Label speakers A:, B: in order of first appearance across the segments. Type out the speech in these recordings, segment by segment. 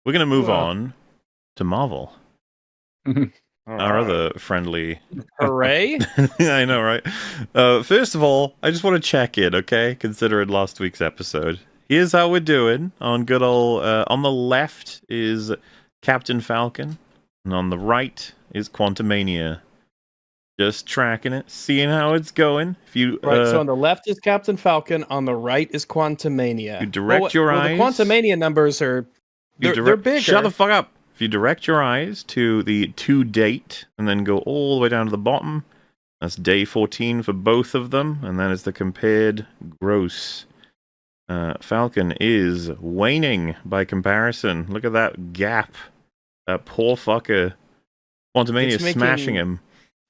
A: we're going to move on to Marvel. Our other friendly...
B: Hooray!
A: I know, right? First of all, I just want to check in, okay? Considering last week's episode. Here's how we're doing. On good old... on the left is Captain Falcon. And on the right is Quantumania. Just tracking it, seeing how it's going. If you
B: so on the left is Captain Falcon, on the right is Quantumania.
A: You direct your eyes...
B: the Quantumania numbers are... They're bigger.
A: Shut the fuck up! If you direct your eyes to the to date, and then go all the way down to the bottom, that's day 14 for both of them, and that is the compared gross. Falcon is waning by comparison. Look at that gap. That poor fucker. Quantumania is smashing him.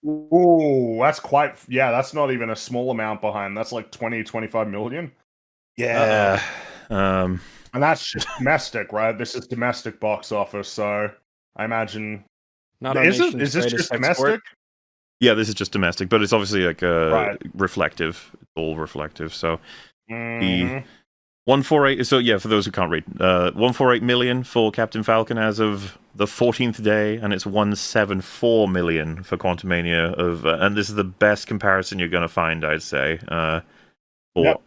C: Ooh, that's quite... Yeah, that's not even a small amount behind. That's like 20-25 million.
A: Yeah.
C: And that's just domestic, right? This is domestic box office, so I imagine... Is this just domestic?
A: Yeah, this is just domestic, but it's obviously like reflective. It's all reflective, so... The 148... So yeah, for those who can't read, 148 million for Captain Falcon as of the 14th day, and it's 174 million for Quantumania and this is the best comparison you're going to find, I'd say.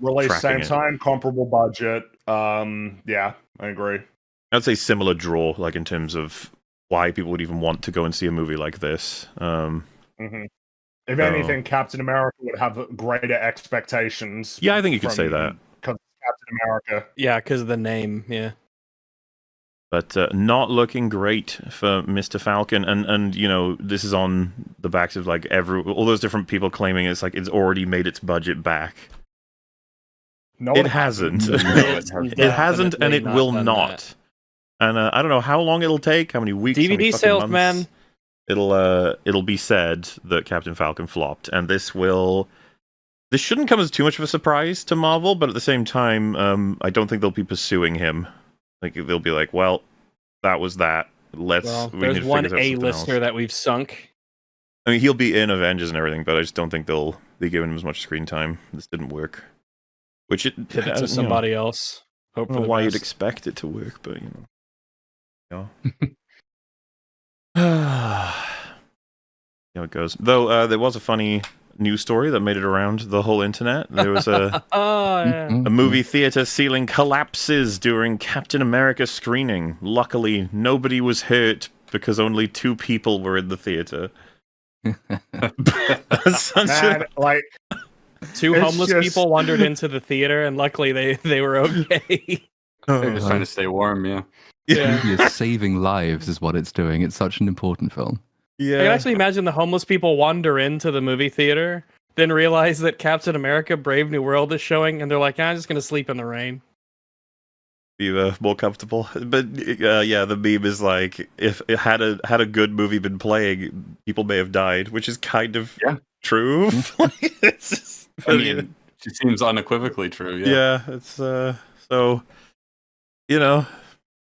C: Release same time, comparable budget. Yeah, I agree.
A: I'd say similar draw, like in terms of why people would even want to go and see a movie like this.
C: If anything, Captain America would have greater expectations.
A: Yeah, I think you could say that.
C: Because Captain America.
B: Yeah, because of the name, yeah.
A: But not looking great for Mr. Falcon, and you know, this is on the backs of like all those different people claiming it's like it's already made its budget back.
C: No,
A: it hasn't. It hasn't, and it will not. And I don't know how long it'll take, how many weeks,
B: DVD sales, man.
A: It'll be said that Captain Falcon flopped, and this shouldn't come as too much of a surprise to Marvel, but at the same time, I don't think they'll be pursuing him. Like they'll be like, well, that was that.
B: There's one A-lister that we've sunk.
A: I mean, he'll be in Avengers and everything, but I just don't think they'll be giving him as much screen time. This didn't work. Which it
B: to somebody else.
A: Hope I don't know why you'd expect it to work, but you know. How it goes. Though there was a funny news story that made it around the whole internet. There was a movie theater ceiling collapses during Captain America screening. Luckily, nobody was hurt because only 2 people were in the theater.
C: Like
B: 2 homeless people wandered into the theater, and luckily they were okay.
D: They're just trying to stay warm, yeah.
E: The movie is saving lives, is what it's doing. It's such an important film.
A: Yeah.
B: I can actually imagine the homeless people wander into the movie theater, then realize that Captain America: Brave New World is showing, and they're like, I'm just gonna sleep in the rain.
A: Be more comfortable. But yeah, the meme is like, if it had a good movie been playing, people may have died, which is kind of true. It's just,
D: I mean, it seems unequivocally true.
A: Yeah, it's so, you know,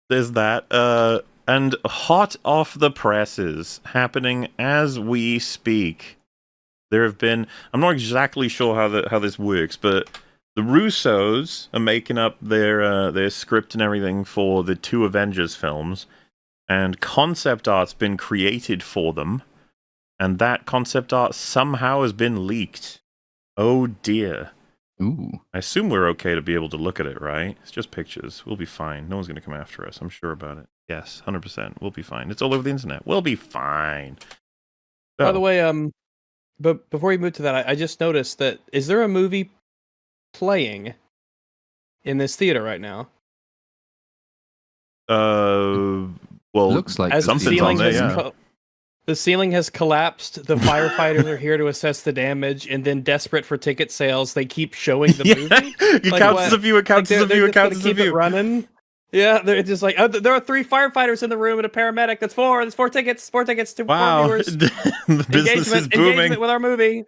A: there's that. And hot off the presses, happening as we speak, there have been... I'm not exactly sure how this works, but the Russos are making up their script and everything for the 2 Avengers films, and concept art's been created for them, and that concept art somehow has been leaked. Oh dear.
E: Ooh.
A: I assume we're okay to be able to look at it, right? It's just pictures. We'll be fine. No one's going to come after us. I'm sure about it. Yes, 100%. We'll be fine. It's all over the internet. We'll be fine. So,
B: by the way, but before we move to that, I just noticed that, is there a movie playing in this theater right now?
A: Well,
E: looks like
A: something's on there, yeah.
B: The ceiling has collapsed. The firefighters are here to assess the damage, and then, desperate for ticket sales, they keep showing the movie.
A: It counts as a view. It counts as a view. It counts as a view.
B: Running. Yeah, they're just like, there are 3 firefighters in the room and a paramedic. That's 4. There's 4 tickets. 4 tickets to 4 viewers.
A: The business is booming.
B: Engagement with our movie.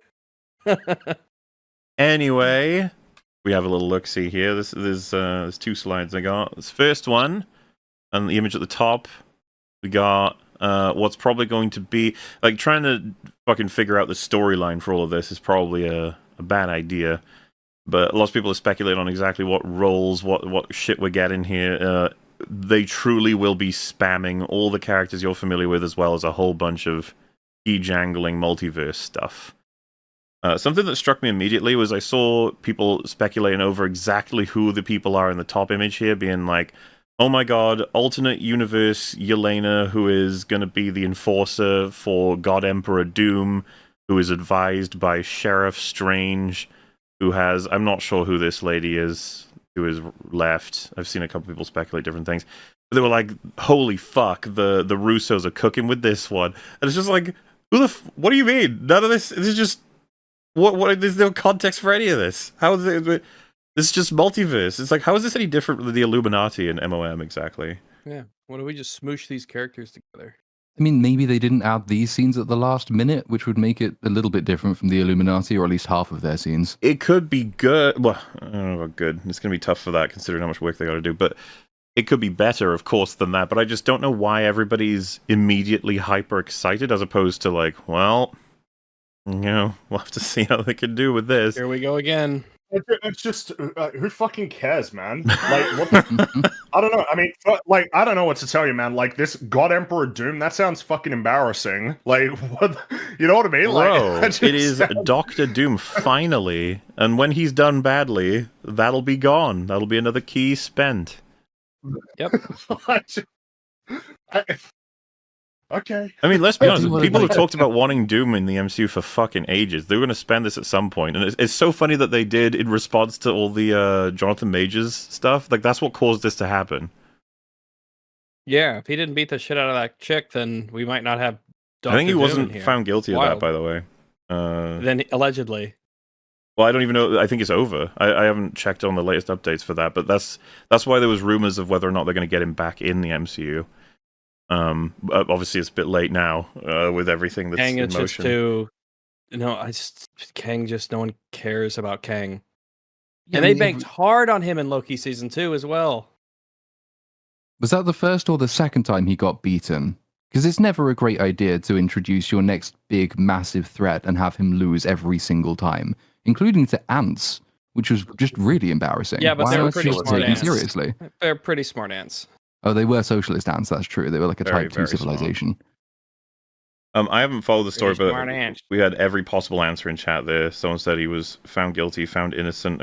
A: Anyway, we have a little look-see here. There's 2 slides I got. This first one, and the image at the top, we got what's probably going to be... Like, trying to fucking figure out the storyline for all of this is probably a bad idea. But lots of people are speculating on exactly what roles, what shit we're getting here. they truly will be spamming all the characters you're familiar with, as well as a whole bunch of jangling multiverse stuff. Something that struck me immediately was I saw people speculating over exactly who the people are in the top image here, being like, oh my god, alternate universe Yelena, who is going to be the enforcer for God Emperor Doom, who is advised by Sheriff Strange, who has... I'm not sure who this lady is, who is left. I've seen a couple people speculate different things. But they were like, holy fuck, the Russos are cooking with this one. And it's just like, what do you mean? None of this is just... What? There's no context for any of this. How is it? This is just multiverse. It's like, how is this any different than the Illuminati and MOM exactly?
B: Yeah. Why don't we just smoosh these characters together?
E: I mean, maybe they didn't add these scenes at the last minute, which would make it a little bit different from the Illuminati, or at least half of their scenes.
A: It could be good. Well, I don't know about good. It's going to be tough for that, considering how much work they got to do. But it could be better, of course, than that. But I just don't know why everybody's immediately hyper excited, as opposed to like, well, you know, we'll have to see how they can do with this.
B: Here we go again.
C: It's just who fucking cares, man? Like, what the, I don't know. I mean, like, I don't know what to tell you, man. Like, this God Emperor Doom, that sounds fucking embarrassing. Like, what? You know what I mean?
A: Bro,
C: like,
A: it is Doctor Doom finally, and when he's done badly, that'll be gone. That'll be another key spent.
B: Yep.
C: Okay.
A: I mean, let's be honest. People have talked about wanting Doom in the MCU for fucking ages. They were going to spend this at some point, and it's so funny that they did in response to all the Jonathan Majors stuff. Like, that's what caused this to happen.
B: Yeah, if he didn't beat the shit out of that chick, then we might not have.
A: I think he
B: Doom
A: wasn't
B: here.
A: found guilty of that, by the way.
B: Then allegedly.
A: Well, I don't even know. I think it's over. I haven't checked on the latest updates for that, but that's why there was rumors of whether or not they're going to get him back in the MCU. Obviously it's a bit late now with everything that's
B: Kang
A: in
B: is
A: motion.
B: Kang just no one cares about Kang. Yeah, and they banked hard on him in Loki season 2 as well.
E: Was that the first or the second time he got beaten? Because it's never a great idea to introduce your next big, massive threat and have him lose every single time, including to ants, which was just really embarrassing.
B: Yeah, but they're pretty smart ants.
E: Seriously.
B: They're pretty smart ants.
E: Oh, they were socialist ants, that's true. They were like a
A: Very,
E: type 2 civilization.
A: I haven't followed the story, but
B: ants.
A: we had every possible answer in chat there. Someone said he was found guilty, found innocent,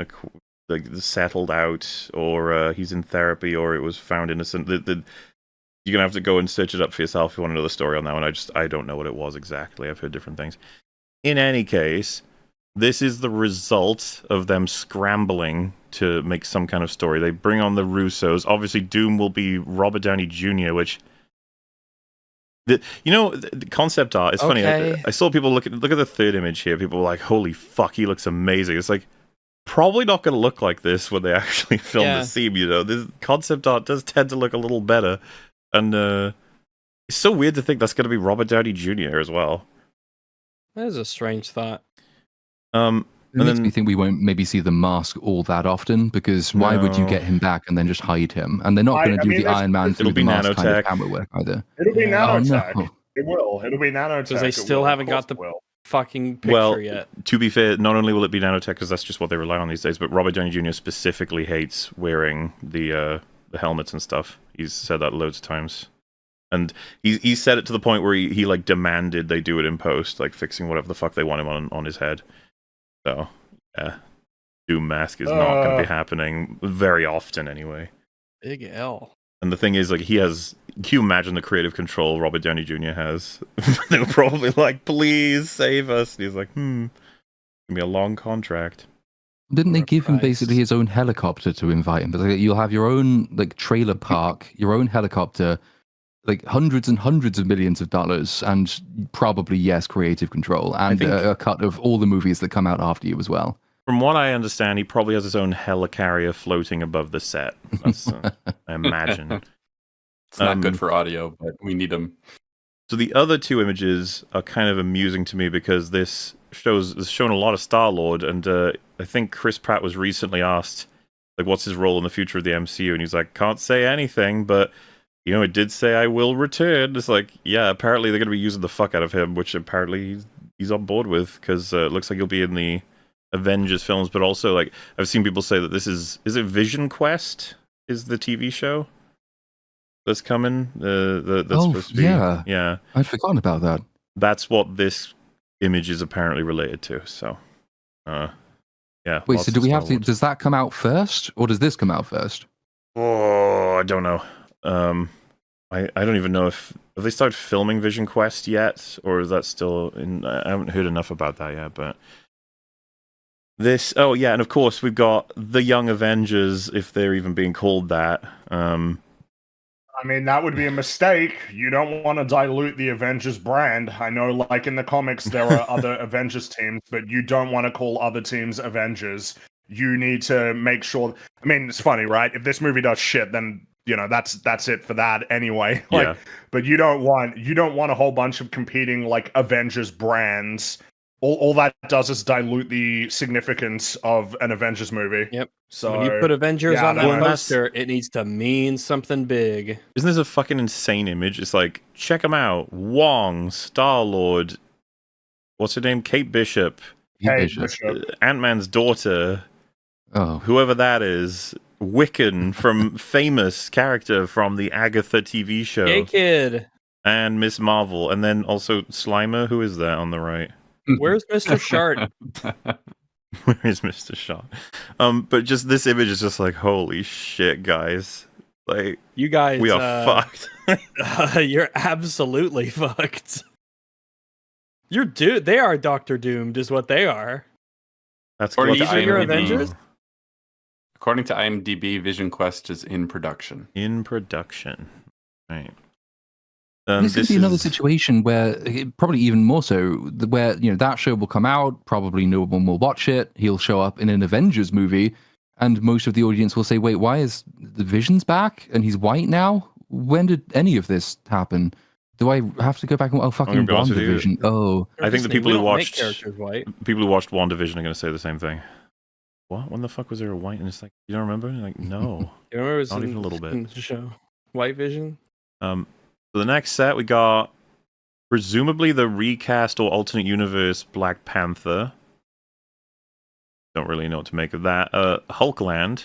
A: like settled out, or he's in therapy, or it was found innocent. You're going to have to go and search it up for yourself if you want to know the story on that one. I don't know what it was exactly. I've heard different things. In any case, this is the result of them scrambling to make some kind of story. They bring on the Russos. Obviously, Doom will be Robert Downey Jr., which... the concept art is funny. I saw people look at the third image here. People were like, holy fuck, he looks amazing. It's like, probably not going to look like this when they actually film the scene, you know? This concept art does tend to look a little better. And it's so weird to think that's going to be Robert Downey Jr. as well.
B: That is a strange thought.
E: It makes me think we won't maybe see the mask all that often, because why would you get him back and then just hide him? And they're not going to do the Iron Man through the mask kind of camera work either.
C: It'll be nanotech.
E: No.
C: It will. It'll be nanotech.
B: Because they still haven't got the fucking picture yet.
A: To be fair, not only will it be nanotech, because that's just what they rely on these days, but Robert Downey Jr. specifically hates wearing the helmets and stuff. He's said that loads of times. And he said it to the point where he like demanded they do it in post, like fixing whatever the fuck they want him on his head. So, yeah. Doom mask is not going to be happening very often anyway.
B: Big L.
A: And the thing is, like, can you imagine the creative control Robert Downey Jr. has? They were probably like, please save us. And he's like, it's going to be a long contract.
E: Didn't they give him basically his own helicopter to invite him? But like, you'll have your own like trailer park, your own helicopter, like hundreds and hundreds of millions of dollars, and probably, yes, creative control, and a cut of all the movies that come out after you as well.
A: From what I understand, he probably has his own helicarrier floating above the set. That's, I imagine.
D: It's not good for audio, but we need them.
A: So the other two images are kind of amusing to me because this has shown a lot of Star-Lord, and I think Chris Pratt was recently asked, like, what's his role in the future of the MCU, and he's like, can't say anything, but... You know, it did say I will return. It's like, yeah, apparently they're going to be using the fuck out of him, which apparently he's on board with, because it looks like he'll be in the Avengers films, but also, like, I've seen people say that this is it Vision Quest is the TV show? that's coming. That's
E: Oh,
A: supposed to be.
E: yeah.
A: Yeah.
E: I'd forgotten about that.
A: That's what this image is apparently related to. So, yeah.
E: Wait,
A: lots
E: so do
A: of
E: we
A: Star
E: have to?
A: Wars.
E: Does that come out first, or does this come out first?
A: Oh, I don't know. I don't even know if have they started filming Vision Quest yet, or is that still in? I haven't heard enough about that yet. But this, oh yeah, and of course we've got the Young Avengers, if they're even being called that.
C: I mean, that would be a mistake. You don't want to dilute the Avengers brand. I know, like in the comics, there are other Avengers teams, but you don't want to call other teams Avengers. You need to make sure. I mean, it's funny, right? If this movie does shit, then that's it for that anyway. Like,
A: Yeah.
C: but you don't want a whole bunch of competing like Avengers brands. All that does is dilute the significance of an Avengers movie.
B: Yep.
C: So
B: When you put Avengers
C: yeah,
B: on that
C: well,
B: poster, it needs to mean something big.
A: Isn't this a fucking insane image? It's like, check them out. Wong, Star-Lord, what's her name? Kate Bishop,
C: Hey,
E: Bishop.
C: Bishop.
A: Ant-Man's daughter,
E: Oh,
A: whoever that is, Wiccan from famous character from the Agatha TV show,
B: Hey, kid.
A: and Miss Marvel, and then also Slimer. Who is that on the right?
B: Where's Mr. Shart?
A: Where is Mr. Shaw? But just this image is just like, holy shit, guys! Like,
B: You guys,
A: we are fucked.
B: You're absolutely fucked. You're They are Doctor Doomed, is what they are.
A: That's
D: Or
A: what
B: these are your Avengers?
D: According to IMDb, Vision Quest is in production.
A: In production, right?
E: this could be another
A: is-
E: situation where, probably even more so, where that show will come out, probably no one will watch it. He'll show up in an Avengers movie, and most of the audience will say, "Wait, why is the Vision's back and he's white now? When did any of this happen? Do I have to go back and fucking
A: be honest with you.
E: WandaVision? Oh,
A: I think the
B: Disney,
A: people
B: we
A: who
B: don't make
A: watched
B: characters white.
A: people who watched WandaVision are going to say the same thing. What? When the fuck was there a white? And it's like, you don't remember? Like, no.
B: You remember it was
A: Not
B: in-
A: even a little bit.
B: in the show White Vision?
A: For the next set, we got presumably the recast or alternate universe Black Panther. Don't really know what to make of that. Hulkland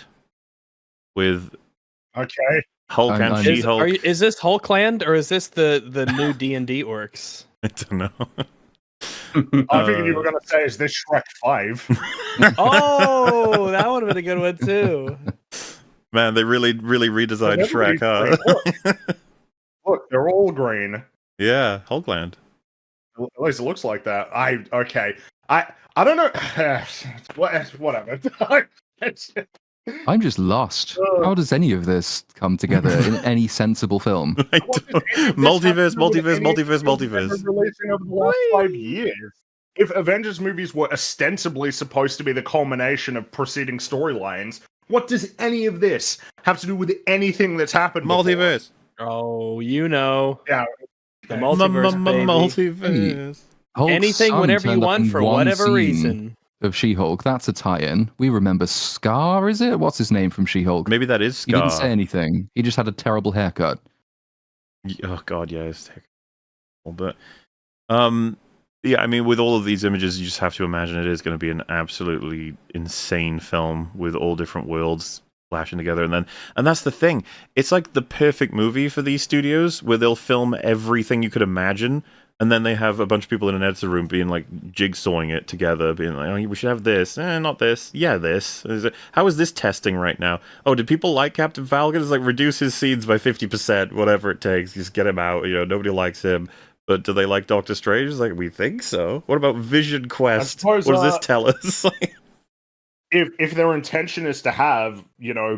A: with
C: Okay.
A: Hulk and
E: I'm-
A: She-Hulk.
B: Is this Hulkland or is this the new D&D orcs?
A: I don't know.
C: I figured you were going to say, is this Shrek 5?
B: Oh, that would have been a good one too.
A: Man, they really redesigned Shrek, huh?
C: Look, they're all green.
A: Yeah, Hulkland.
C: At least it looks like that. I don't know. Whatever.
E: I'm just lost. How does any of this come together in any sensible film?
A: I
C: What
A: don't-
C: does any of this
A: multiverse,
C: have to do with
A: multiverse,
C: any
A: multiverse,
C: films that
A: multiverse.
C: were releasing over the last 5 years. If Avengers movies were ostensibly supposed to be the culmination of preceding storylines, what does any of this have to do with anything that's happened before?
A: Multiverse.
B: Oh, you know.
C: Yeah.
B: The multiverse, baby.
A: Multiverse.
E: Hulk's
B: Anything
E: son
B: whenever you
E: turned up
B: want
E: in
B: for
E: one
B: whatever
E: scene
B: reason.
E: Of She-Hulk, that's a tie-in. We remember Scar, is it? What's his name from She-Hulk?
A: Maybe that is
E: He
A: Scar.
E: didn't say anything. He just had a terrible haircut.
A: Oh god, yeah, it's terrible. But yeah, I mean, with all of these images, you just have to imagine it is going to be an absolutely insane film with all different worlds flashing together, and that's the thing. It's like the perfect movie for these studios, where they'll film everything you could imagine, and then they have a bunch of people in an editor room being like jigsawing it together, being like, "Oh, we should have this, not this, yeah, this. How is this testing right now? Oh, did people like Captain Falcon? It's like reduce his scenes by 50%, whatever it takes. Just get him out. Nobody likes him." But do they like Doctor Strange? It's like, we think so. What about Vision Quest? What
C: suppose,
A: does this tell us?
C: If their intention is to have,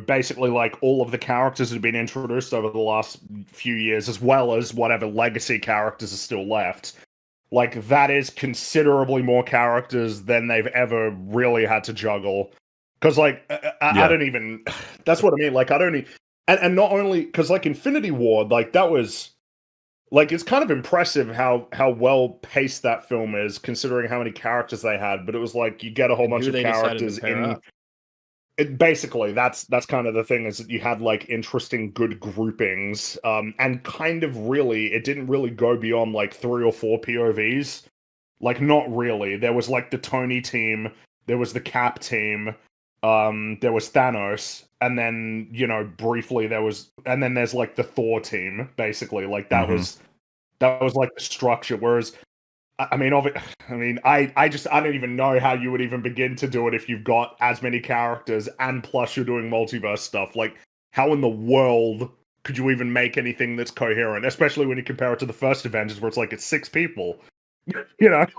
C: basically like all of the characters that have been introduced over the last few years, as well as whatever legacy characters are still left, like that is considerably more characters than they've ever really had to juggle. Because like, I don't even, that's what I mean. Like, I don't, and not only, because like Infinity War, like that was, like, it's kind of impressive how well paced that film is, considering how many characters they had. But it was like you get a whole bunch of characters in. Basically, that's kind of the thing, is that you had like interesting, good groupings, and kind of really, it didn't really go beyond like 3 or 4 POVs. Like, not really. There was like the Tony team, there was the Cap team, there was Thanos, and then briefly there's like the Thor team, basically. Like that was like the structure. Whereas, I mean, I don't even know how you would even begin to do it if you've got as many characters and plus you're doing multiverse stuff. Like, how in the world could you even make anything that's coherent? Especially when you compare it to the first Avengers, where it's 6 people.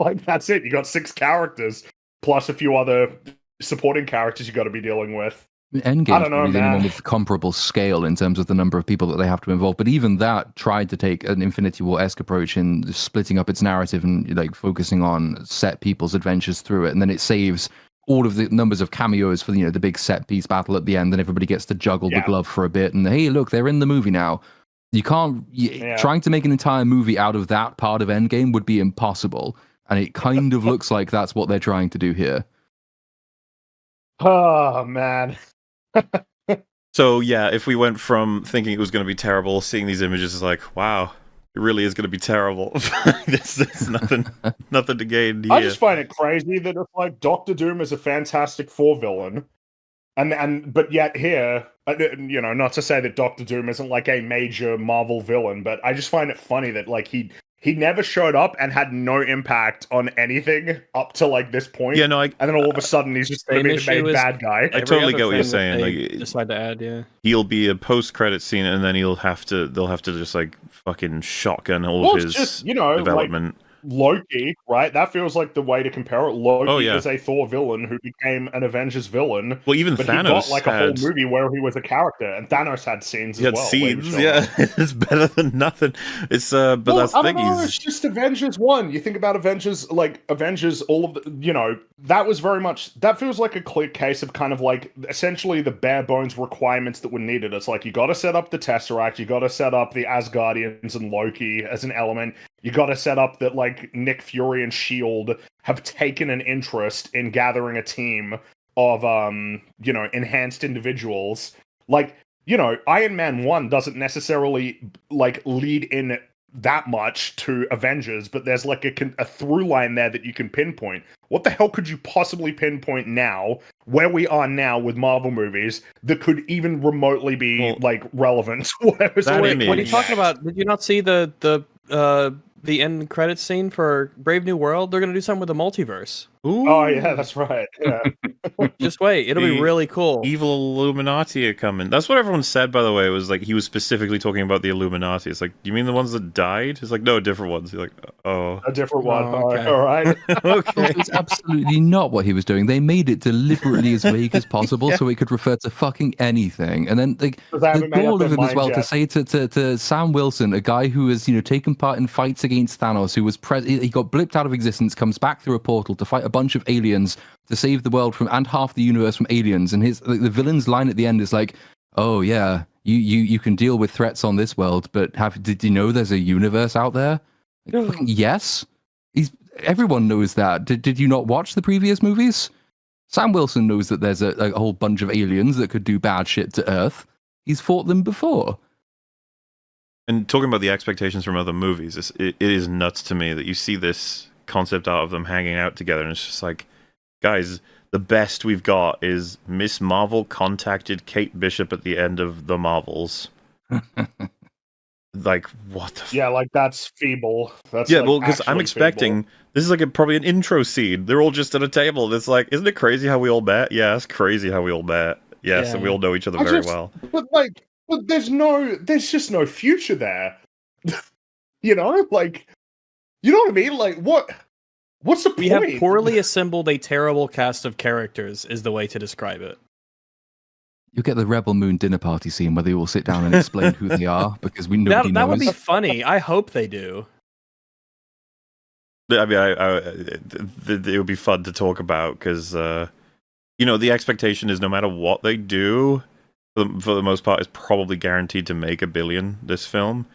C: Like that's it. You got 6 characters plus a few other supporting characters you got to be dealing with.
E: Endgame's
C: I don't know,
E: probably the only one
C: man.
E: with comparable scale in terms of the number of people that they have to involve. But even that tried to take an Infinity War-esque approach in splitting up its narrative and like focusing on set people's adventures through it. And then it saves all of the numbers of cameos for the big set piece battle at the end. And everybody gets to juggle the glove for a bit. And hey, look, they're in the movie now. You can't trying to make an entire movie out of that part of Endgame would be impossible. And it kind of looks like that's what they're trying to do here.
C: Oh man.
A: So yeah, if we went from thinking it was going to be terrible, seeing these images is like, wow, it really is going to be terrible. There's nothing to gain here.
C: I just find it crazy that it's like Doctor Doom is a Fantastic Four villain, but yet here, not to say that Doctor Doom isn't like a major Marvel villain, but I just find it funny that like he never showed up and had no impact on anything up to like this point.
A: Yeah, no,
C: and then all of a sudden he's just going to be the main bad guy.
A: I totally get what you're saying. Like,
B: decide to add,
A: he'll be a post-credit scene, and then they'll have to just like fucking shotgun all of his
C: just,
A: development.
C: Like, Loki, right? That feels like the way to compare it. Loki
A: yeah.
C: is a Thor villain who became an Avengers villain.
A: Well, even
C: but
A: Thanos
C: he got like a whole movie where he was a character, and Thanos had scenes as well.
A: Scenes, yeah. It's better than nothing. It's but that's the thing.
C: It's just Avengers 1. You think about Avengers, all of the, that was very much, that feels like a clear case of kind of like essentially the bare bones requirements that were needed. It's like, you got to set up the Tesseract, you got to set up the Asgardians and Loki as an element. You got to set up that like Nick Fury and S.H.I.E.L.D. have taken an interest in gathering a team of enhanced individuals. Like, Iron Man 1 doesn't necessarily like lead in that much to Avengers, but there's like a through line there that you can pinpoint. What the hell could you possibly pinpoint now, where we are now with Marvel movies, that could even remotely be like relevant to whatever's
B: what are you talking about? Did you not see the end credits scene for Brave New World? They're going to do something with the multiverse.
A: Ooh.
C: Oh yeah, that's right. Yeah.
B: Just wait, it'll be really cool.
A: Evil Illuminati are coming. That's what everyone said, by the way. It was like he was specifically talking about the Illuminati. It's like, you mean the ones that died? It's like, no, different ones. You're like, oh,
C: a different one.
B: Okay.
C: All right.
A: Okay.
E: It's absolutely not what he was doing. They made it deliberately as vague as possible so it could refer to fucking anything. And then the goal of him as well to say to Sam Wilson, a guy who has taken part in fights against Thanos, who was he got blipped out of existence, comes back through a portal to fight a bunch of aliens to save the world and half the universe from aliens. And the villain's line at the end is like, "Oh yeah, you can deal with threats on this world, but did you know there's a universe out there?" Like, fucking, yes, everyone knows that. Did you not watch the previous movies? Sam Wilson knows that there's a whole bunch of aliens that could do bad shit to Earth. He's fought them before.
A: And talking about the expectations from other movies, it is nuts to me that you see this concept art of them hanging out together, and it's just like, guys, the best we've got is Miss Marvel contacted Kate Bishop at the end of The Marvels. Like, what the
C: yeah, like that's feeble. That's
A: yeah, well, because I'm expecting
C: feeble.
A: This is like probably an intro scene. They're all just at a table. It's like, isn't it crazy how we all met? Yeah, it's crazy how we all met. Yes, and we all know each other very well.
C: But there's just no future there. Like, you know what I mean? Like, what's the point?
B: We have poorly assembled a terrible cast of characters is the way to describe it.
E: You get the Rebel Moon dinner party scene where they all sit down and explain who they are, because nobody knows.
B: That would be funny. I hope they do.
A: I mean, it would be fun to talk about because, the expectation is no matter what they do, for the most part, is probably guaranteed to make $1 billion, this film.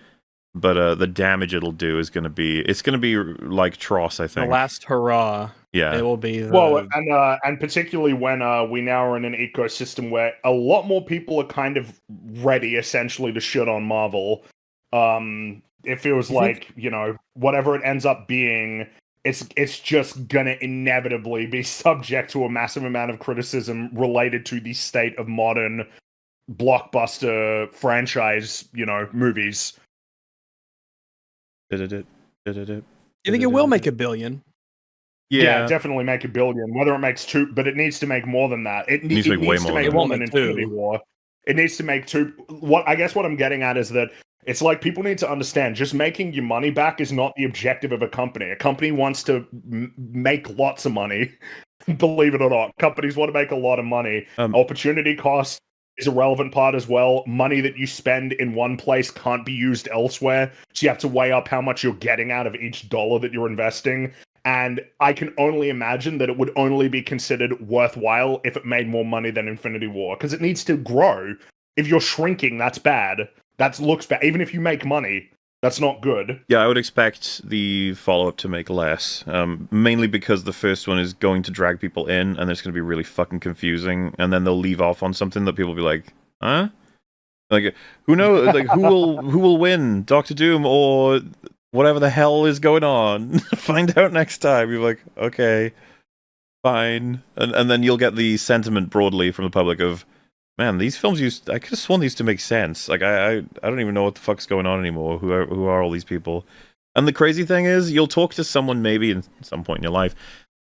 A: But the damage it'll do is going to be like Tross, I think.
B: The last hurrah.
A: Yeah.
B: It will be.
C: Well, and particularly when we now are in an ecosystem where a lot more people are kind of ready, essentially, to shit on Marvel. It feels like, whatever it ends up being it's just gonna inevitably be subject to a massive amount of criticism related to the state of modern blockbuster franchise, movies.
B: You think it will make $1 billion?
C: Yeah, definitely make $1 billion. Whether it makes $2, but it needs to make more than that. It needs to make more than Infinity War. It needs to make $2. What I'm getting at is that it's like people need to understand just making your money back is not the objective of a company. A company wants to make lots of money. Believe it or not, companies want to make a lot of money. Opportunity cost is a relevant part as well. Money that you spend in one place can't be used elsewhere. So you have to weigh up how much you're getting out of each dollar that you're investing. And I can only imagine that it would only be considered worthwhile if it made more money than Infinity War, because it needs to grow. If you're shrinking, that's bad. That looks bad. Even if you make money, that's not good.
A: Yeah, I would expect the follow-up to make less, mainly because the first one is going to drag people in, and it's going to be really fucking confusing, and then they'll leave off on something that people will be like, huh? Like, who knows? Like, who will win, Doctor Doom or whatever the hell is going on? Find out next time. You're like, okay, fine, and then you'll get the sentiment broadly from the public of, man, these films I could have sworn these to make sense. Like, I don't even know what the fuck's going on anymore. Who are all these people? And the crazy thing is, you'll talk to someone maybe at some point in your life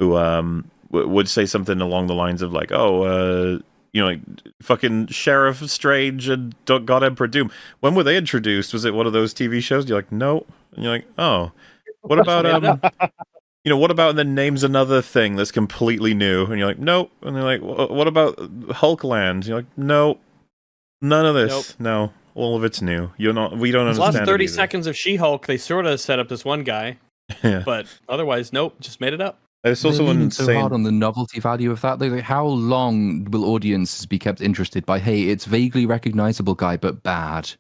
A: who would say something along the lines of like, oh, like fucking Sheriff Strange and God Emperor Doom. When were they introduced? Was it one of those TV shows? You're like, no. And you're like, oh. What about what about, and then names another thing that's completely new, and you're like, nope. And they're like, what about Hulkland? And you're like, no, none of this. Nope. No, all of it's new. We don't understand.
B: The last 30 seconds of She-Hulk, they sort of set up this one guy, but otherwise, nope, just made it up.
A: It's also
E: leaning so hard on the novelty value of that. Like, how long will audiences be kept interested by, hey, it's vaguely recognizable guy, but bad?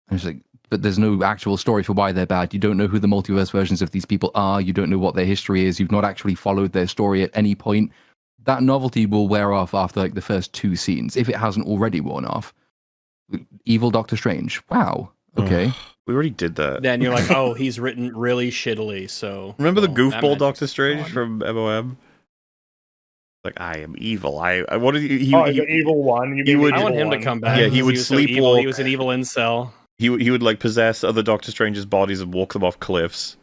E: And it's like, but there's no actual story for why they're bad. You don't know who the multiverse versions of these people are. You don't know what their history is. You've not actually followed their story at any point. That novelty will wear off after like the first 2 scenes, if it hasn't already worn off. Evil Doctor Strange. Wow. Okay.
A: We already did that.
B: Then you're like, oh, he's written really shittily. So
A: remember the goofball Doctor Strange from MOM? Like, I am evil. What did he?
C: The evil one.
B: I want him to come back.
A: Yeah, he would sleepwalk.
B: He was an evil incel.
A: He would like possess other Doctor Strange's bodies and walk them off cliffs.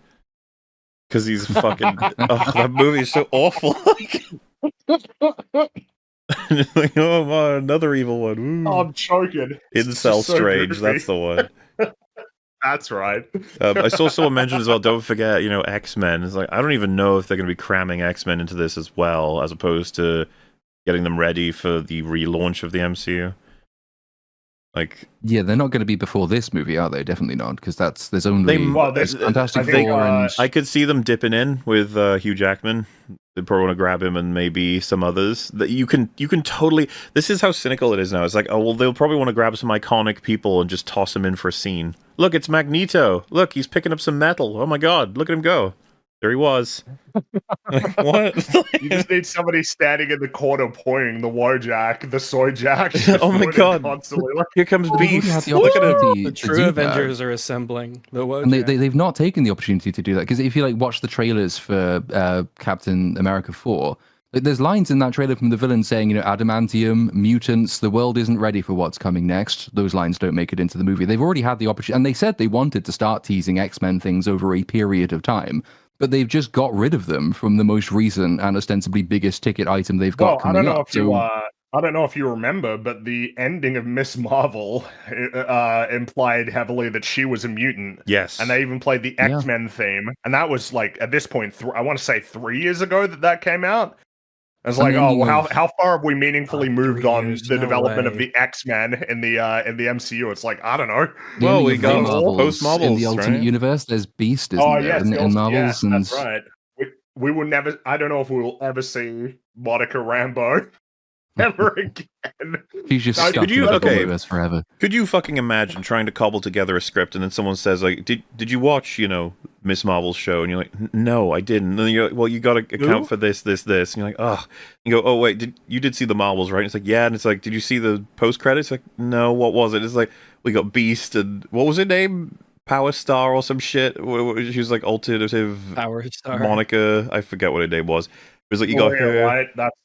A: Because he's fucking. That movie is so awful. Like, oh my, another evil one. Ooh.
C: I'm choking.
A: Incel Strange, so that's the one.
C: That's right.
A: I saw someone mention as well, don't forget, X-Men. It's like, I don't even know if they're going to be cramming X-Men into this as well, as opposed to getting them ready for the relaunch of the MCU. Like,
E: yeah, they're not going to be before this movie, are they? Definitely not, because there's only Fantastic Four, and
A: I could see them dipping in with Hugh Jackman. They probably want to grab him and maybe some others. That you can totally. This is how cynical it is now. It's like, oh well, they'll probably want to grab some iconic people and just toss them in for a scene. Look, it's Magneto. Look, he's picking up some metal. Oh my god, look at him go. There he was. Like, what?
C: You just need somebody standing in the corner pointing the Wojak, the soy jack.
A: Oh my god! Here comes Beast.
B: Look at him. The true Avengers are assembling. The Wojak.
E: And they've not taken the opportunity to do that, because if you watch the trailers for Captain America 4, there's lines in that trailer from the villain saying, adamantium, mutants, the world isn't ready for what's coming next. Those lines don't make it into the movie. They've already had the opportunity, and they said they wanted to start teasing X-Men things over a period of time. But they've just got rid of them from the most recent and ostensibly biggest ticket item they've got coming up.
C: I don't know if you remember, but the ending of Miss Marvel implied heavily that she was a mutant.
A: Yes.
C: And they even played the X-Men theme. And that was like, at this point, I want to say 3 years ago that came out. It's like, how far have we meaningfully moved on the development of the X-Men in the MCU? It's like, I don't know.
A: Well, we got post Marvels
E: in the Ultimate Universe. There's Beast, isn't there? In Marvels, and
C: that's right. We will never. I don't know if we will ever see Monica Rambeau ever again.
E: She's just stuck in the universe forever.
A: Could you fucking imagine trying to cobble together a script and then someone says like, "Did you watch Miss Marvel's show?" And you're like, "No, I didn't." And then you're like, "Well, you got to account for this." And you're like, "Oh." You go, "Oh wait, you did see the Marvels, right?" And it's like, "Yeah." And it's like, "Did you see the post credits?" Like, "No, what was it?" It's like, we got Beast and what was her name? Power Star or some shit. She was like alternative
B: Power Star.
A: Monica. I forget what her name was. It was like you got her.
C: Right? That's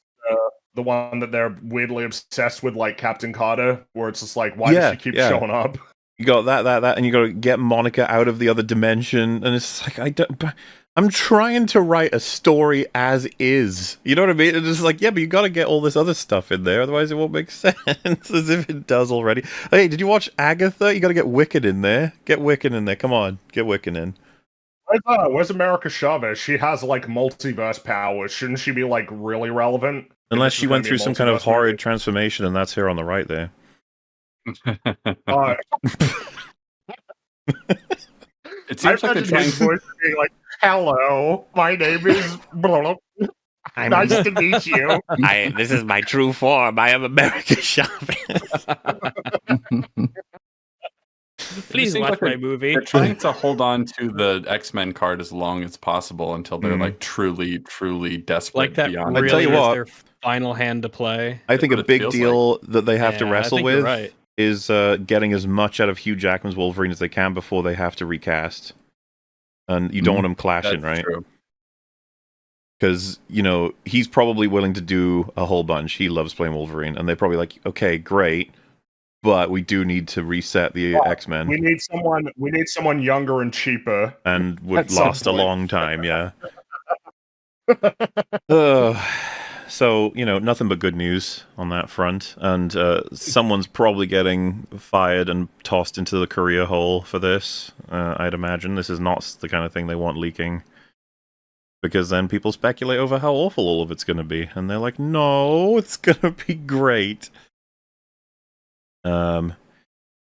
C: the one that they're weirdly obsessed with, like Captain Carter, where it's just like, why does she keep showing up?
A: You got that, and you got to get Monica out of the other dimension, and it's like I'm trying to write a story as is. You know what I mean? And it's like, yeah, but you got to get all this other stuff in there, otherwise it won't make sense. As if it does already. Hey, did you watch Agatha? You got to get Wiccan in there. Get Wiccan in there. Come on, get Wiccan in.
C: Where's America Chavez? She has like multiverse powers. Shouldn't she be like really relevant?
A: Unless she went through some kind of horrid transformation, and that's her on the right there.
D: It seems like they're trying
C: to be like, "Hello, my name is nice to meet you.
A: This is my true form. I am America Chavez."
B: Please watch my movie.
D: They're trying to hold on to the X-Men card as long as possible until they're like truly desperate.
B: Like that
D: beyond
B: really
A: I tell you
B: is
A: what,
B: their final hand to play.
A: I think a big deal that they have to wrestle with is getting as much out of Hugh Jackman's Wolverine as they can before they have to recast. And you don't want them clashing, right? Because, you know, he's probably willing to do a whole bunch. He loves playing Wolverine. And they're probably like, okay, great. But we do need to reset the X-Men.
C: We need someone younger and cheaper.
A: And would last a long time, yeah. So, you know, nothing but good news on that front. And someone's probably getting fired and tossed into the career hole for this, I'd imagine. This is not the kind of thing they want leaking. Because then people speculate over how awful all of it's going to be. And they're like, no, it's going to be great. And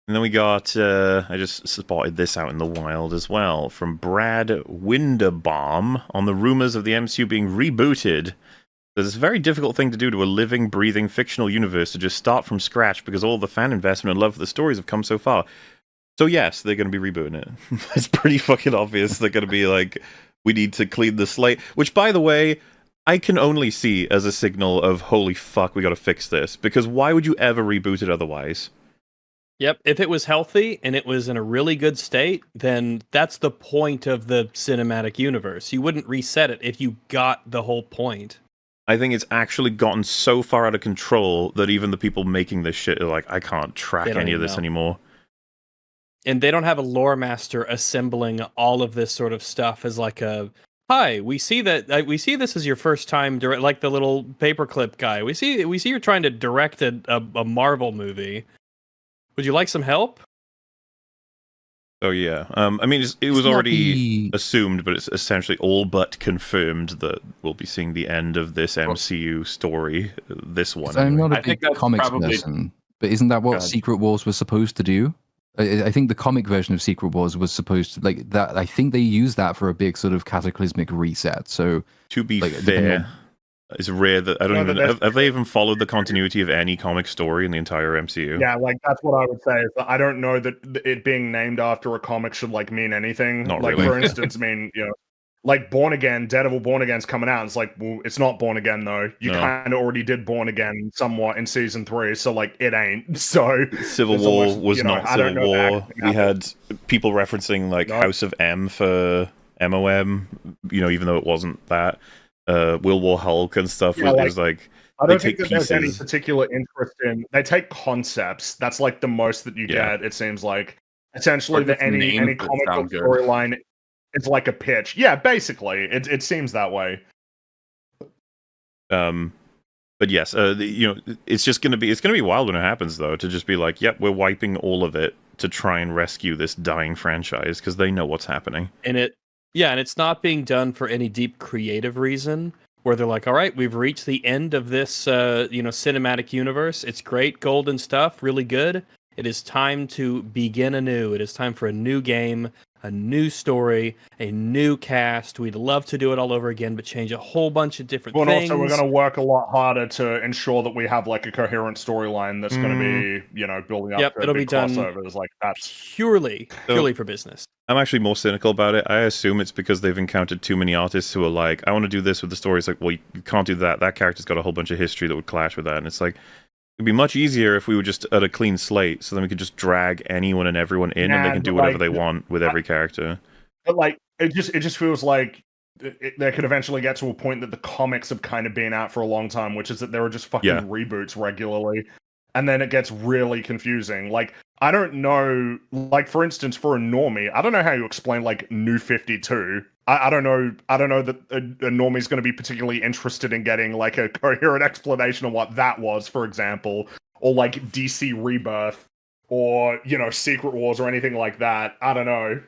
A: then we got, I just spotted this out in the wild as well, from Brad Winderbaum on the rumors of the MCU being rebooted. There's a very difficult thing to do to a living, breathing, fictional universe to just start from scratch because all the fan investment and love for the stories have come so far. So yes, they're going to be rebooting it. It's pretty fucking obvious they're going to be like, we need to clean the slate. Which, by the way, I can only see as a signal of, holy fuck, we got to fix this. Because why would you ever reboot it otherwise?
B: Yep, if it was healthy and it was in a really good state, then that's the point of the cinematic universe. You wouldn't reset it if you got the whole point.
A: I think it's actually gotten so far out of control that even the people making this shit are like, I can't track any of this anymore.
B: And they don't have a lore master assembling all of this sort of stuff as like a, hi, we see this is your first time, like the little paperclip guy. We see you're trying to direct a Marvel movie. Would you like some help?
A: Oh yeah, I mean, it was already assumed, but it's essentially all but confirmed that we'll be seeing the end of this MCU story. This one.
E: I'm not a
D: I think
E: big
D: that's
E: comics
D: probably-
E: person, but isn't that what Secret Wars was supposed to do? I think the comic version of Secret Wars was supposed to like that. I think they used that for a big sort of cataclysmic reset. So
A: to be fair, it's rare that I don't even have they even followed the continuity of any comic story in the entire MCU.
C: Yeah, like that's what I would say. Is that I don't know that it being named after a comic should like mean anything.
A: Not
C: like
A: really.
C: For instance, I mean, you know, like Born Again, Daredevil Born Again's coming out. It's like, well, it's not Born Again though. You kind of already did Born Again somewhat in season 3, so like it ain't. So
A: Civil War was not Civil War. We had people referencing like House of M for MOM. You know, even though it wasn't that. World War Hulk and stuff.
C: Yeah,
A: it was like
C: I don't think that there's any particular interest in. They take concepts. That's like the most that you get. It seems like essentially that any comic book storyline is like a pitch. Yeah, basically, it seems that way.
A: But yes, you know, it's gonna be wild when it happens though. To just be like, yep, we're wiping all of it to try and rescue this dying franchise because they know what's happening.
B: And it's not being done for any deep creative reason where they're like, all right, we've reached the end of this, cinematic universe. It's great, golden stuff, really good. It is time to begin anew. It is time for a new game, a new story, a new cast. We'd love to do it all over again, but change a whole bunch of different things.
C: Also, we're going to work a lot harder to ensure that we have like a coherent storyline that's going to be, building up to
B: it'll be done
C: crossovers. Like that's
B: purely for business.
A: I'm actually more cynical about it. I assume it's because they've encountered too many artists who are like, I want to do this with the story. It's like, well, you can't do that. That character's got a whole bunch of history that would clash with that. And it's like, It'd be much easier if we were just at a clean slate, so then we could just drag anyone and everyone in, and they can do whatever they want with every character.
C: But like, it just feels like they could eventually get to a point that the comics have kind of been at for a long time, which is that there are just fucking reboots regularly, and then it gets really confusing. Like, I don't know, like for instance, for a normie, I don't know how you explain like New 52. I don't know that a normie's going to be particularly interested in getting like a coherent explanation of what that was, for example, or like DC Rebirth, or Secret Wars or anything like that. I don't know,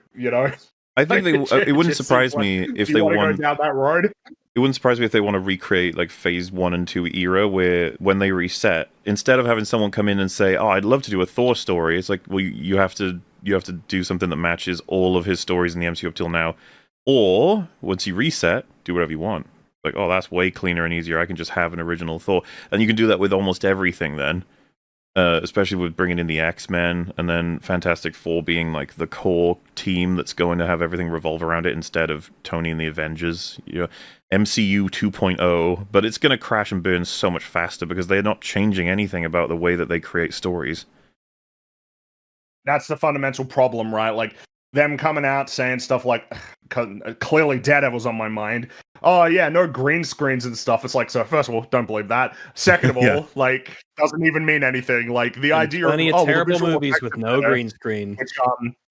A: I think it wouldn't surprise me if they want
C: to go down that road.
A: It wouldn't surprise me if they want to recreate like Phase 1 and 2 era, where when they reset, instead of having someone come in and say, "Oh, I'd love to do a Thor story," it's like, well, you have to do something that matches all of his stories in the MCU up till now. Or once you reset, do whatever you want. Like, oh, that's way cleaner and easier. I can just have an original Thor, and you can do that with almost everything then. Especially with bringing in the X-Men, and then Fantastic Four being like the core team that's going to have everything revolve around it instead of Tony and the Avengers. MCU 2.0, but it's going to crash and burn so much faster because they're not changing anything about the way that they create stories.
C: That's the fundamental problem, right? Like, them coming out saying stuff like, clearly Daredevil's on my mind. Oh yeah, no green screens and stuff. It's like, so first of all, don't believe that. Second of all, like, doesn't even mean anything. Like, the idea
B: of terrible
C: well,
B: movies with no green screen.
C: Which,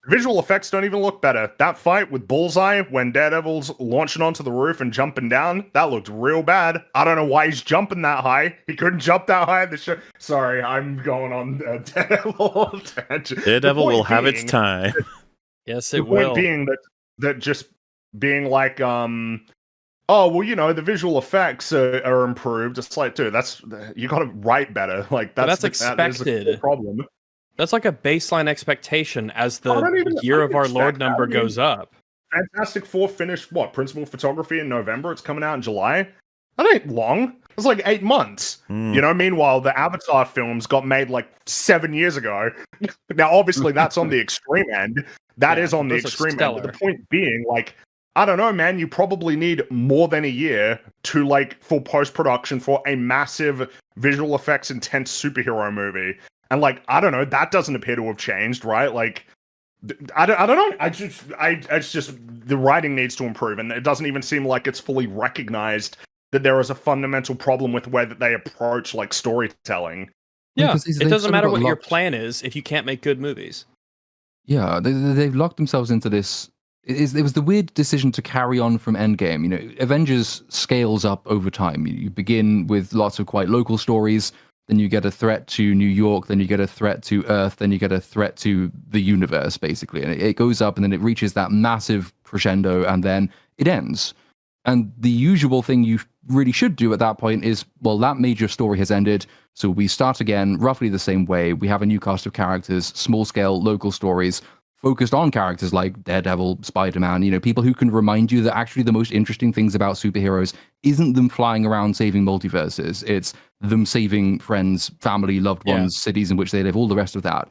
C: visual effects don't even look better. That fight with Bullseye when Daredevil's launching onto the roof and jumping down, that looked real bad. I don't know why he's jumping that high. He couldn't jump that high in the show. Sorry, I'm going on Daredevil tangent.
A: Daredevil will have its time.
B: Yes, it
C: the
B: will.
C: Point being that just being like, oh well, the visual effects are improved. It's like, dude, you got to write better. Like that's
B: expected.
C: That is the problem.
B: That's like a baseline expectation as the year of our Lord number goes up.
C: Fantastic Four finished principal photography in November. It's coming out in July. That ain't long. It's like 8 months. Meanwhile, the Avatar films got made like 7 years ago. Now, obviously, that's on the extreme end. That is on the extreme end. But the point being, like, I don't know, man, you probably need more than a year for post-production for a massive visual effects intense superhero movie. And like, I don't know, that doesn't appear to have changed, right? Like, I don't know. It's just the writing needs to improve, and it doesn't even seem like it's fully recognized that there is a fundamental problem with the way that they approach like storytelling.
B: Yeah, it doesn't matter what your plan is if you can't make good movies.
E: Yeah, they've locked themselves into this. It was the weird decision to carry on from Endgame. Avengers scales up over time. You begin with lots of quite local stories, then you get a threat to New York, then you get a threat to Earth, then you get a threat to the universe, basically. And it goes up, and then it reaches that massive crescendo, and then it ends. And the usual thing you really should do at that point is, well, that major story has ended, so we start again roughly the same way. We have a new cast of characters, small-scale local stories, focused on characters like Daredevil, Spider-Man, people who can remind you that actually the most interesting things about superheroes isn't them flying around saving multiverses. It's them saving friends, family, loved ones, cities in which they live, all the rest of that.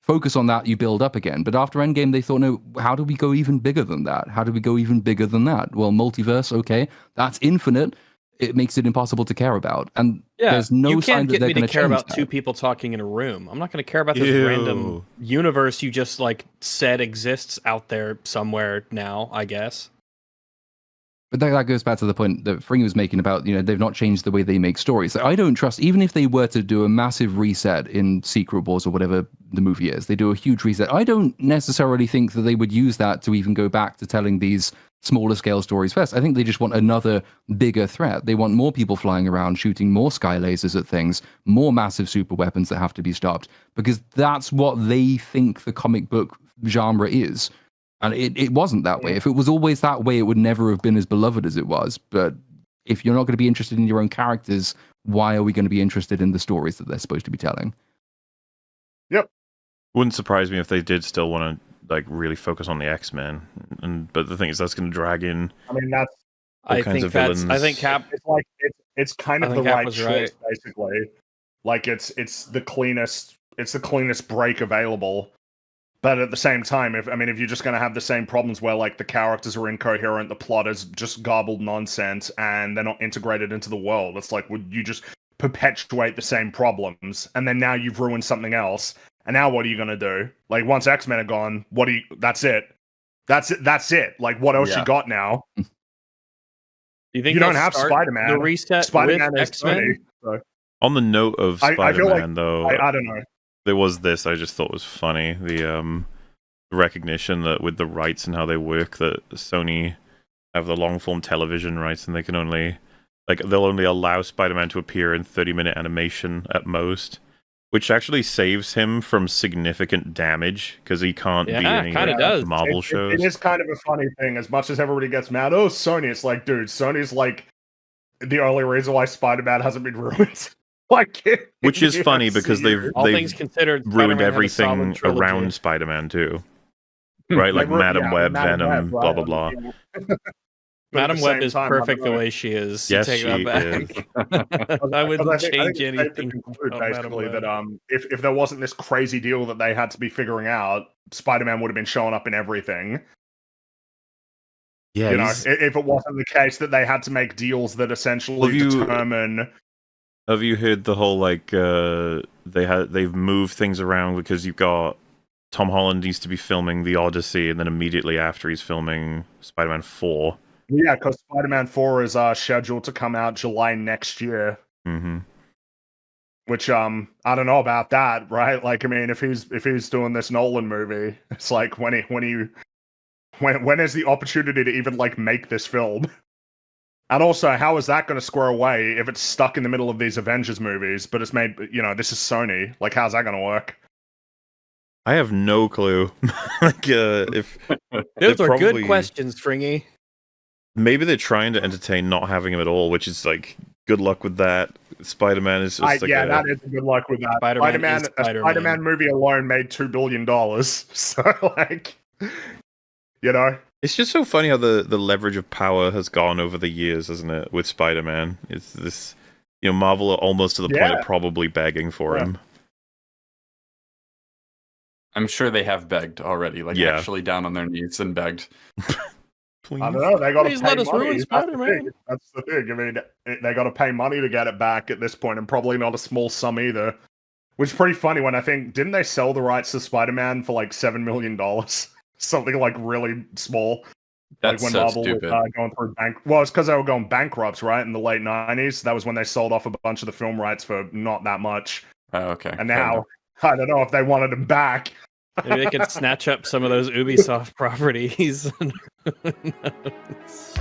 E: Focus on that, you build up again. But after Endgame, they thought, no, how do we go even bigger than that? How do we go even bigger than that? Well, multiverse, okay, that's infinite. It makes it impossible to care about. And there's no sign that they're going to change that. You can't get me to care about
B: two people talking in a room. I'm not going to care about this random universe you just said exists out there somewhere now, I guess.
E: But that goes back to the point that Fringy was making about, they've not changed the way they make stories. I don't trust, even if they were to do a massive reset in Secret Wars or whatever the movie is, they do a huge reset. I don't necessarily think that they would use that to even go back to telling these smaller scale stories first. I think they just want another bigger threat. They want more people flying around, shooting more sky lasers at things, more massive super weapons that have to be stopped, because that's what they think the comic book genre is. And it wasn't that way. If it was always that way, it would never have been as beloved as it was. But if you're not going to be interested in your own characters, why are we going to be interested in the stories that they're supposed to be telling?
C: Yep.
A: Wouldn't surprise me if they did still want to really focus on the X-Men. But the thing is, that's going to drag in.
C: I mean, that's.
B: I think Cap.
C: It's kind of the right choice, basically. Like it's the cleanest. It's the cleanest break available. But at the same time, if you're just going to have the same problems where the characters are incoherent, the plot is just garbled nonsense, and they're not integrated into the world, it's like, would you just perpetuate the same problems, and then now you've ruined something else. And now what are you gonna do? Like once X-Men are gone, what do you? That's it. That's it. That's it. Like what else
D: Yeah.
C: you got now?
B: Do you think
C: You don't
B: they'll
C: have
B: start
C: Spider-Man.
B: the reset
C: Spider-Man
B: with
C: is Sony.
B: X-Men?
C: So
A: On the note of
C: I feel like-
A: Spider-Man, though,
C: I don't know.
A: there was this I just thought was funny. The recognition that with the rights and how they work, that Sony have the long-form television rights, and they can only they'll only allow Spider-Man to appear in 30-minute animation at most, which actually saves him from significant damage because he can't be
B: Yeah,
A: any
B: kinda
A: like,
B: does.
A: Marvel shows.
C: It is kind of a funny thing. As much as everybody gets mad, oh Sony, it's like, dude, Sony's like the only reason why Spider-Man hasn't been ruined. Like,
A: Which is funny because
B: All things considered,
A: ruined
B: Spider-Man had a
A: everything
B: solid trilogy.
A: around Spider-Man too. Right, like Madam Web, Venom, blah blah blah.
B: Madam Web is perfect the way she is.
A: Yes,
B: Take
A: she
B: that back. I wouldn't change anything.
C: It's safe to conclude,
B: about Madam
C: basically,
B: Web.
C: that if there wasn't this crazy deal that they had to be figuring out, Spider-Man would have been showing up in everything.
A: Yeah,
C: You know, if it wasn't the case that they had to make deals that essentially determine.
A: Have you heard the whole they've moved things around because you've got Tom Holland needs to be filming The Odyssey, and then immediately after he's filming Spider-Man 4.
C: Yeah, because Spider-Man 4 is scheduled to come out July next year.
A: Mm-hmm.
C: Which I don't know about that, right? Like, I mean, if he's doing this Nolan movie, it's like when is the opportunity to even like make this film? And also, how is that going to square away if it's stuck in the middle of these Avengers movies, but it's made, you know, this is Sony. Like, how's that going to work?
A: I have no clue. If
B: Those are
A: probably,
B: good questions, Fringy.
A: Maybe they're trying to entertain not having him at all, which is like, good luck with that. Spider-Man is just
C: that is good luck with that.
B: Spider-Man
C: A Spider-Man movie alone made $2 billion. So, like, you know.
A: It's just so funny how the leverage of power has gone over the years, isn't it, with Spider-Man? It's this, Marvel are almost to the point of probably begging for him.
D: I'm sure they have begged already, actually down on their knees and begged.
A: Please.
C: I don't know. They got to
B: Please
C: pay
B: let us
C: money.
B: ruin Spider-Man.
C: That's the thing. I mean, they got to pay money to get it back at this point, and probably not a small sum either. Which is pretty funny when I think, didn't they sell the rights to Spider-Man for like $7 million? Something like really small.
D: That's
C: like when
D: so
C: Marvel
D: stupid.
C: was going through Well, it's because they were going bankrupt, right? In the late 90s. That was when they sold off a bunch of the film rights for not that much.
D: Oh, okay.
C: And now, I don't know if they wanted them back.
B: Maybe they could snatch up some of those Ubisoft properties. Who knows?